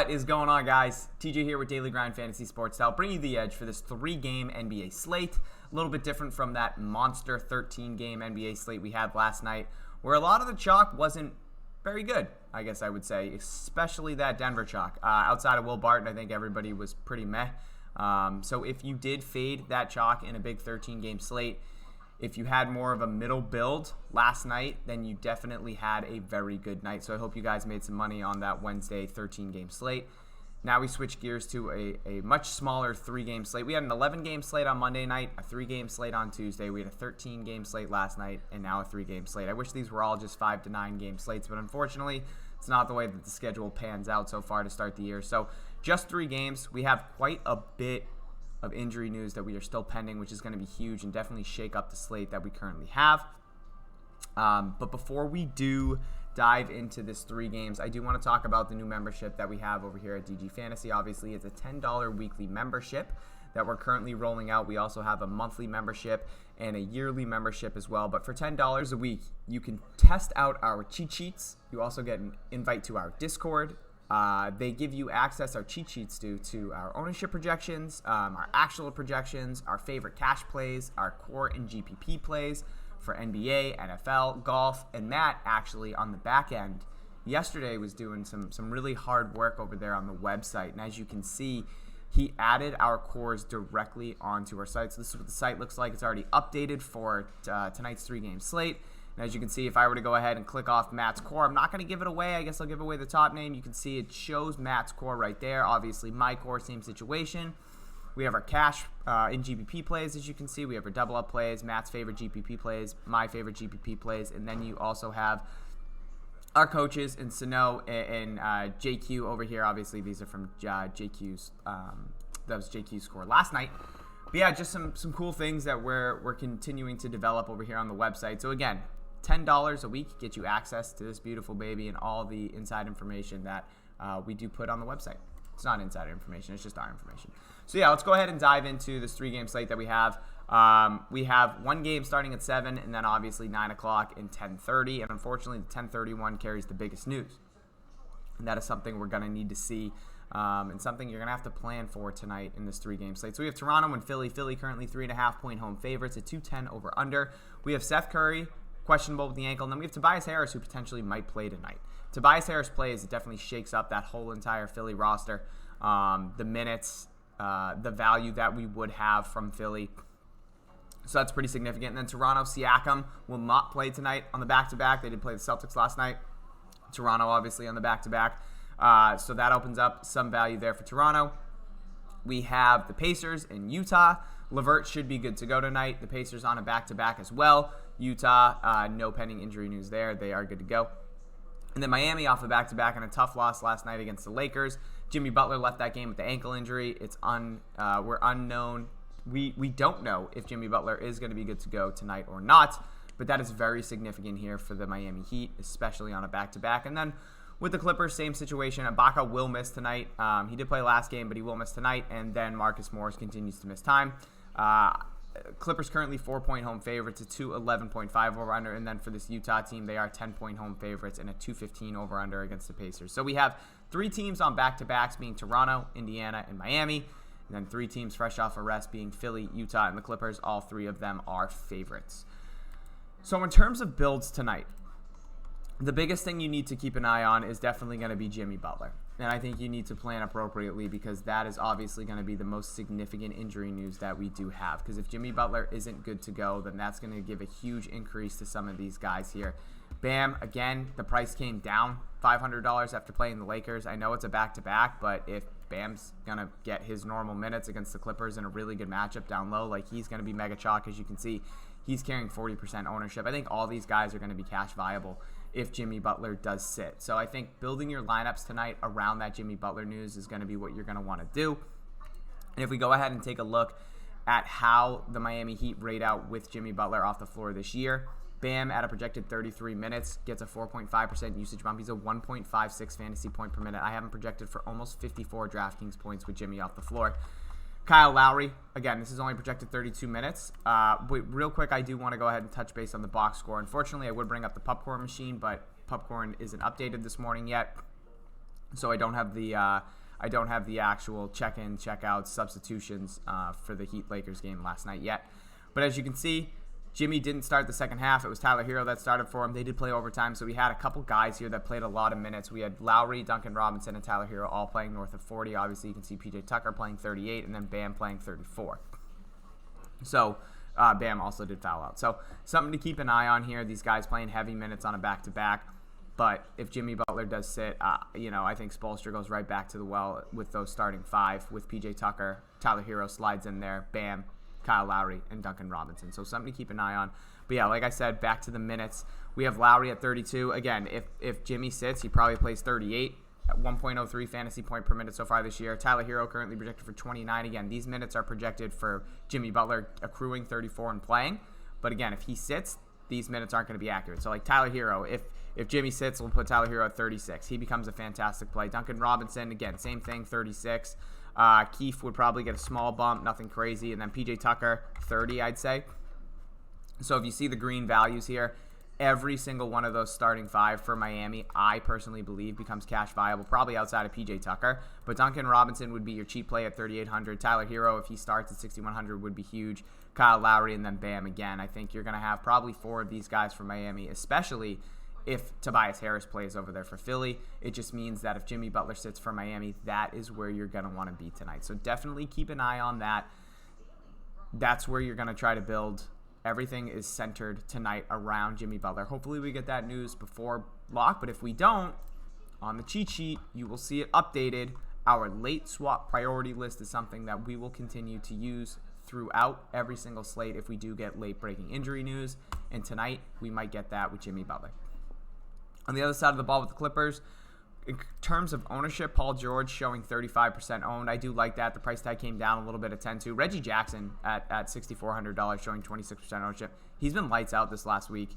What is going on, guys? TJ here with Daily Grind Fantasy Sports Style, bringing you the edge for this 3-game NBA slate. A little bit different from that monster 13-game NBA slate we had last night, where a lot of the chalk wasn't very good, I guess I would say, especially that Denver chalk. Outside of Will Barton, I think everybody was pretty meh. So if you did fade that chalk in a big 13-game slate, if you had more of a middle build last night, then you definitely had a very good night. So I hope you guys made some money on that Wednesday 13-game slate. Now we switch gears to a much smaller 3-game slate. We had an 11-game slate on Monday night, a 3-game slate on Tuesday. We had a 13-game slate last night, and now a 3-game slate. I wish these were all just 5 to 9-game slates, but unfortunately, it's not the way that the schedule pans out so far to start the year. So just 3 games. We have quite a bit of injury news that we are still pending, which is going to be huge and definitely shake up the slate that we currently have. But before we do dive into this 3 games, I do want to talk about the new membership that we have over here at DG Fantasy. Obviously, it's a $10 weekly membership that we're currently rolling out. We also have a monthly membership and a yearly membership as well. But for $10 a week, you can test out our cheat sheets. You also get an invite to our Discord. They give you access, our cheat sheets do, to our ownership projections, our actual projections, our favorite cash plays, our core and GPP plays for NBA, NFL, golf, and Matt actually on the back end yesterday was doing some really hard work over there on the website. And as you can see, he added our cores directly onto our site. So this is what the site looks like. It's already updated for tonight's 3-game slate. And as you can see, if I were to go ahead and click off Matt's core, I'm not going to give it away. I guess I'll give away the top name. You can see it shows Matt's core right there. Obviously, my core, same situation. We have our cash in GPP plays, as you can see. We have our double-up plays, Matt's favorite GPP plays, my favorite GPP plays. And then you also have our coaches in Sano and JQ over here. Obviously, these are from JQ's. That was JQ's score last night. But yeah, just some cool things that we're continuing to develop over here on the website. So again, $10 a week gets you access to this beautiful baby and all the inside information that we do put on the website. It's not insider information, it's just our information. So yeah, let's go ahead and dive into this 3-game slate that we have. We have 1 game starting at 7, and then obviously 9 o'clock and 10:30. And unfortunately, the 10:30 one carries the biggest news. And that is something we're going to need to see and something you're going to have to plan for tonight in this 3-game slate. So we have Toronto and Philly. Philly currently 3.5-point home favorites at 210 over under. We have Seth Curry, questionable with the ankle. And then we have Tobias Harris, who potentially might play tonight. Tobias Harris plays, it definitely shakes up that whole entire Philly roster. The minutes, the value that we would have from Philly. So that's pretty significant. And then Toronto, Siakam will not play tonight on the back-to-back. They did play the Celtics last night. Toronto, obviously, on the back-to-back. So that opens up some value there for Toronto. We have the Pacers and Utah. LeVert should be good to go tonight. The Pacers on a back-to-back as well. Utah, no pending injury news there. They are good to go. And then Miami off a back-to-back and a tough loss last night against the Lakers. Jimmy Butler left that game with the ankle injury. We're unknown. We don't know if Jimmy Butler is going to be good to go tonight or not. But that is very significant here for the Miami Heat, especially on a back-to-back. And then with the Clippers, same situation. Ibaka will miss tonight. He did play last game, but he will miss tonight. And then Marcus Morris continues to miss time. Clippers currently 4-point home favorites, a 211.5 over-under. And then for this Utah team, they are 10-point home favorites and a 215 over-under against the Pacers. So we have 3 teams on back-to-backs, being Toronto, Indiana, and Miami. And then 3 teams fresh off a rest, being Philly, Utah, and the Clippers. All 3 of them are favorites. So in terms of builds tonight, the biggest thing you need to keep an eye on is definitely going to be Jimmy Butler. And I think you need to plan appropriately because that is obviously going to be the most significant injury news that we do have. Because if Jimmy Butler isn't good to go, then that's going to give a huge increase to some of these guys here. Bam, again, the price came down $500 after playing the Lakers. I know it's a back-to-back, but if Bam's going to get his normal minutes against the Clippers in a really good matchup down low, like he's going to be mega chalk. As you can see, he's carrying 40% ownership. I think all these guys are going to be cash viable if Jimmy Butler does sit. So I think building your lineups tonight around that Jimmy Butler news is going to be what you're going to want to do. And if we go ahead and take a look at how the Miami Heat rate out with Jimmy Butler off the floor this year, Bam, at a projected 33 minutes, gets a 4.5% usage bump. He's a 1.56 fantasy point per minute. I have him projected for almost 54 DraftKings points with Jimmy off the floor. Kyle Lowry, again, this is only projected 32 minutes. But real quick, I do want to go ahead and touch base on the box score. Unfortunately, I would bring up the popcorn machine, but popcorn isn't updated this morning yet. So I don't have the actual check-in, check-out substitutions for the Heat-Lakers game last night yet. But as you can see, Jimmy didn't start the second half. It was Tyler Hero that started for him. They did play overtime, so we had a couple guys here that played a lot of minutes. We had Lowry, Duncan Robinson, and Tyler Hero all playing north of 40. Obviously, you can see PJ Tucker playing 38, and then Bam playing 34. So Bam also did foul out. So something to keep an eye on here. These guys playing heavy minutes on a back-to-back. But if Jimmy Butler does sit, I think Spoelstra goes right back to the well with those starting five with PJ Tucker. Tyler Hero slides in there. Bam, Kyle Lowry, and Duncan Robinson. So something to keep an eye on. But yeah, like I said, back to the minutes. We have Lowry at 32. Again, if Jimmy sits, he probably plays 38 at 1.03 fantasy point per minute so far this year. Tyler Hero currently projected for 29. Again, these minutes are projected for Jimmy Butler accruing 34 and playing. But again, if he sits, these minutes aren't going to be accurate. So like Tyler Hero, if Jimmy sits, we'll put Tyler Hero at 36. He becomes a fantastic play. Duncan Robinson, again, same thing, 36. Keefe would probably get a small bump, nothing crazy. And then PJ Tucker, 30, I'd say. So if you see the green values here, every single one of those starting five for Miami, I personally believe, becomes cash viable, probably outside of PJ Tucker. But Duncan Robinson would be your cheap play at 3,800. Tyler Hero, if he starts at 6,100, would be huge. Kyle Lowry, and then Bam again. I think you're going to have probably four of these guys for Miami, especially if Tobias Harris plays over there for Philly. It just means that if Jimmy Butler sits for Miami, that is where you're going to want to be tonight. So definitely keep an eye on that. That's where you're going to try to build. Everything is centered tonight around Jimmy Butler. Hopefully we get that news before lock, but if we don't, on the cheat sheet, you will see it updated. Our late swap priority list is something that we will continue to use throughout every single slate if we do get late breaking injury news, and tonight we might get that with Jimmy Butler. On the other side of the ball with the Clippers, in terms of ownership, Paul George showing 35% owned. I do like that. The price tag came down a little bit at 10-2. Reggie Jackson at $6,400 showing 26% ownership. He's been lights out this last week.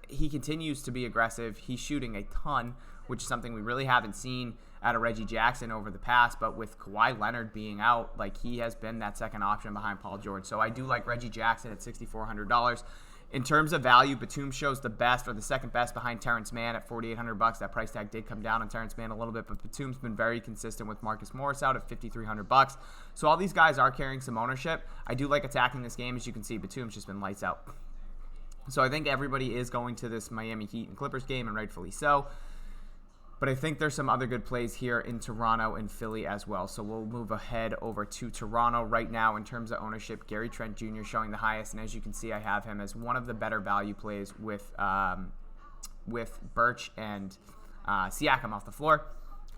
He continues to be aggressive. He's shooting a ton, which is something we really haven't seen out of Reggie Jackson over the past. But with Kawhi Leonard being out, like, he has been that second option behind Paul George. So I do like Reggie Jackson at $6,400. In terms of value, Batum shows the best or the second best behind Terrence Mann at $4,800. That price tag did come down on Terrence Mann a little bit, but Batum's been very consistent with Marcus Morris out at $5,300. So all these guys are carrying some ownership. I do like attacking this game. As you can see, Batum's just been lights out. So I think everybody is going to this Miami Heat and Clippers game, and rightfully so. But I think there's some other good plays here in Toronto and Philly as well. So we'll move ahead over to Toronto right now in terms of ownership. Gary Trent Jr. showing the highest. And as you can see, I have him as one of the better value plays with Birch and Siakam off the floor.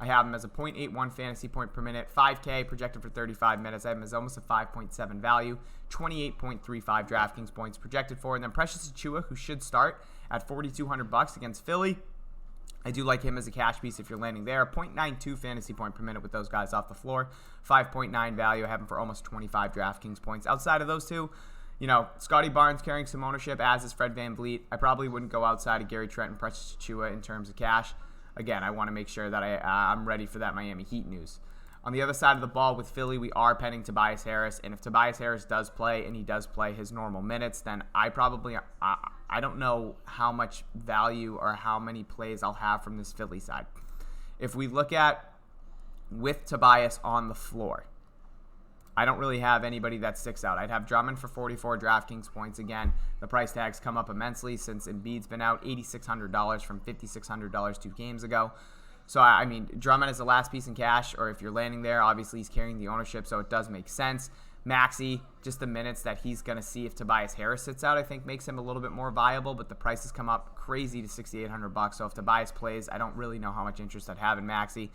I have him as a 0.81 fantasy point per minute, 5K projected for 35 minutes. I have him as almost a 5.7 value, 28.35 DraftKings points projected for. And then Precious Achiuwa, who should start at $4,200 against Philly. I do like him as a cash piece if you're landing there. 0.92 fantasy point per minute with those guys off the floor. 5.9 value. I have him for almost 25 DraftKings points. Outside of those two, Scotty Barnes carrying some ownership, as is Fred VanVleet. I probably wouldn't go outside of Gary Trent and Precious Achiuwa in terms of cash. Again, I want to make sure that I'm ready for that Miami Heat news. On the other side of the ball with Philly, we are penning Tobias Harris. And if Tobias Harris does play, and he does play his normal minutes, then I don't know how much value or how many plays I'll have from this Philly side. If we look at with Tobias on the floor, I don't really have anybody that sticks out. I'd have Drummond for 44 DraftKings points. Again, the price tags come up immensely since Embiid's been out, $8,600 from $5,600 2 games ago. So, I mean, Drummond is the last piece in cash, or if you're landing there, obviously he's carrying the ownership, so it does make sense. Maxey, just the minutes that he's going to see if Tobias Harris sits out, I think makes him a little bit more viable, but the price has come up crazy to $6,800. So if Tobias plays, I don't really know how much interest I'd have in Maxey.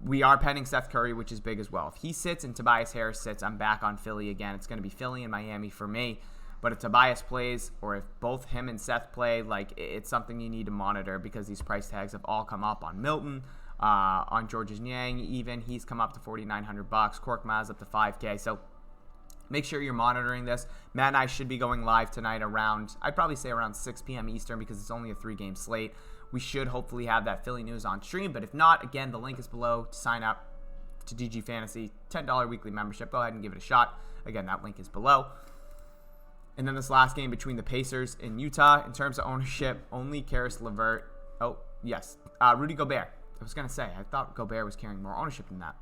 We are penning Seth Curry, which is big as well. If he sits and Tobias Harris sits, I'm back on Philly again. It's going to be Philly and Miami for me. But if Tobias plays, or if both him and Seth play, it's something you need to monitor because these price tags have all come up on Milton, on Georges Niang even. He's come up to $4,900. Korkmaz up to $5K. So make sure you're monitoring this. Matt and I should be going live tonight I'd probably say around 6 p.m. Eastern because it's only a 3-game slate. We should hopefully have that Philly news on stream. But if not, again, the link is below to sign up to DG Fantasy. $10 weekly membership. Go ahead and give it a shot. Again, that link is below. And then this last game between the Pacers and Utah, in terms of ownership, only Karis LeVert. Oh, yes. Rudy Gobert, I was going to say, I thought Gobert was carrying more ownership than that.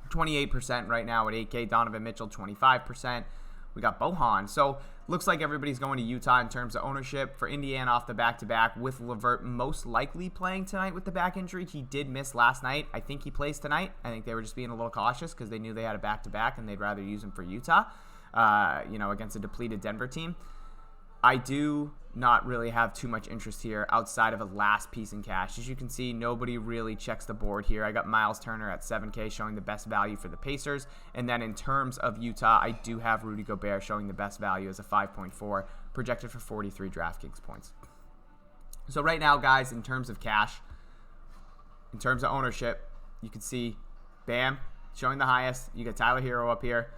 28% right now at 8K. Donovan Mitchell, 25%. We got Bohan. So looks like everybody's going to Utah in terms of ownership. For Indiana off the back-to-back with LeVert most likely playing tonight with the back injury. He did miss last night. I think he plays tonight. I think they were just being a little cautious because they knew they had a back-to-back and they'd rather use him for Utah, against a depleted Denver team. I do not really have too much interest here outside of a last piece in cash. As you can see, nobody really checks the board here. I got Miles Turner at 7K showing the best value for the Pacers. And then in terms of Utah, I do have Rudy Gobert showing the best value as a 5.4, projected for 43 DraftKings points. So right now, guys, in terms of cash, in terms of ownership, you can see Bam showing the highest. You got Tyler Hero up here.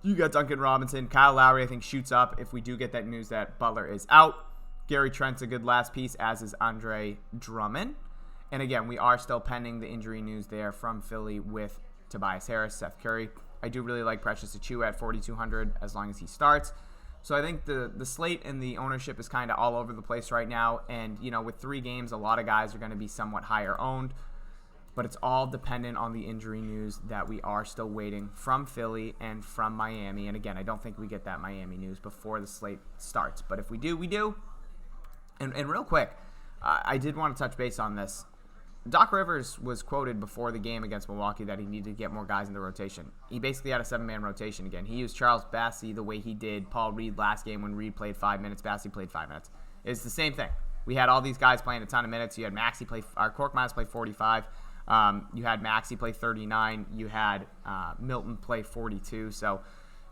You got Duncan Robinson. Kyle Lowry, I think, shoots up if we do get that news that Butler is out. Gary Trent's a good last piece, as is Andre Drummond. And again, we are still pending the injury news there from Philly with Tobias Harris, Seth Curry. I do really like Precious Achiuwa at 4,200 as long as he starts. So I think the slate and the ownership is kind of all over the place right now. And, with 3 games, a lot of guys are going to be somewhat higher owned. But it's all dependent on the injury news that we are still waiting from Philly and from Miami. And again, I don't think we get that Miami news before the slate starts. But if we do, we do. And real quick, I did want to touch base on this. Doc Rivers was quoted before the game against Milwaukee that he needed to get more guys in the rotation. He basically had a 7-man rotation again. He used Charles Bassey the way he did Paul Reed last game when Reed played 5 minutes, Bassey played 5 minutes. It's the same thing. We had all these guys playing a ton of minutes. You had Cork Miles play 45. You had Maxey play 39. You had Milton play 42. So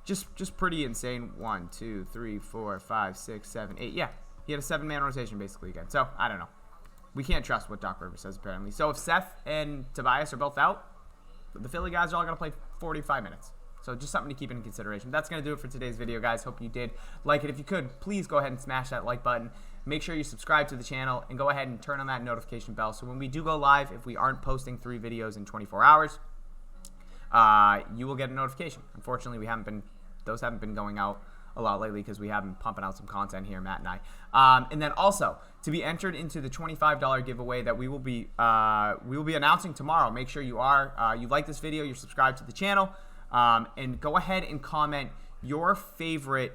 just pretty insane. 1, 2, 3, 4, 5, 6, 7, 8. Yeah, he had a 7-man rotation basically again. So I don't know. We can't trust what Doc Rivers says apparently. So if Seth and Tobias are both out, the Philly guys are all going to play 45 minutes. So just something to keep in consideration. That's going to do it for today's video, guys. Hope you did like it. If you could, please go ahead and smash that like button. Make sure you subscribe to the channel and go ahead and turn on that notification bell. So when we do go live, if we aren't posting 3 videos in 24 hours, you will get a notification. Unfortunately, those haven't been going out a lot lately because we have been pumping out some content here, Matt and I. And then also to be entered into the $25 giveaway that we will be announcing tomorrow. Make sure you like this video, you're subscribed to the channel, and go ahead and comment your favorite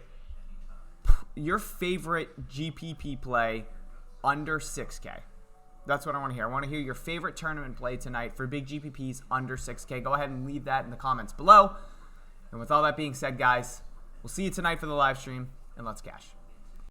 GPP play under 6K. That's what I want to hear. I want to hear your favorite tournament play tonight for big GPPs under 6K. Go ahead and leave that in the comments below. And with all that being said, guys, we'll see you tonight for the live stream, and let's cash.